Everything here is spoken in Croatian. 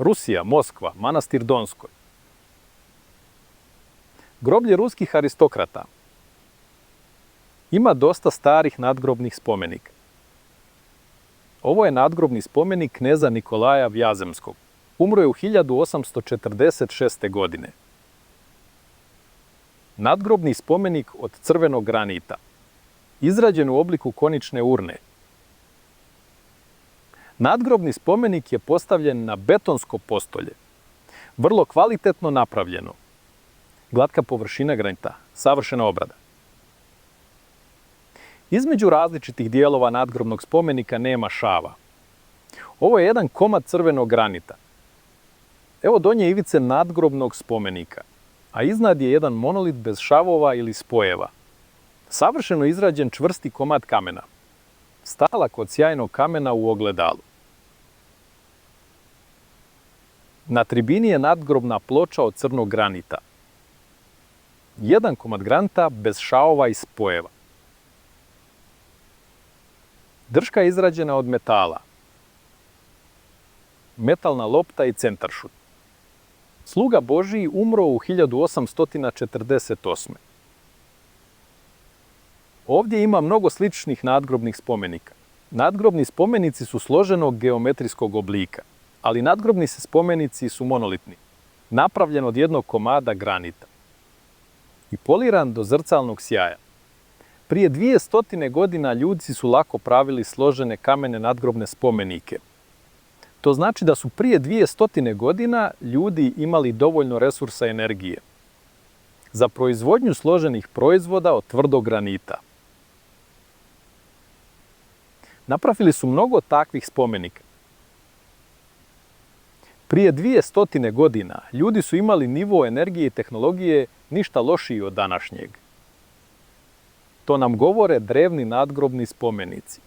Rusija, Moskva, manastir Donskoj. Groblje ruskih aristokrata. Ima dosta starih nadgrobnih spomenika. Ovo je nadgrobni spomenik kneza Nikolaja Vjazemskog. Umro je u 1846. godine. Nadgrobni spomenik od crvenog granita. Izrađen u obliku konične urne. Nadgrobni spomenik je postavljen na betonsko postolje. Vrlo kvalitetno napravljeno. Glatka površina granita, savršena obrada. Između različitih dijelova nadgrobnog spomenika nema šava. Ovo je jedan komad crvenog granita. Evo donje ivice nadgrobnog spomenika, a iznad je jedan monolit bez šavova ili spojeva. Savršeno izrađen čvrsti komad kamena. Stalak od sjajnog kamena u ogledalu. Na tribini je nadgrobna ploča od crnog granita. Jedan komad granita bez šavova i spojeva. Drška je izrađena od metala. Metalna lopta i centaršut. Sluga Božiji umro u 1848. Ovdje ima mnogo sličnih nadgrobnih spomenika. Nadgrobni spomenici su složenog geometrijskog oblika, ali nadgrobni spomenici su monolitni, napravljen od jednog komada granita i poliran do zrcalnog sjaja. Prije 200 godina ljudi su lako pravili složene kamene nadgrobne spomenike. To znači da su prije 200 godina ljudi imali dovoljno resursa i energije za proizvodnju složenih proizvoda od tvrdog granita. Napravili su mnogo takvih spomenika. Prije 200 godina ljudi su imali nivo energije i tehnologije ništa lošiji od današnjeg. To nam govore drevni nadgrobni spomenici.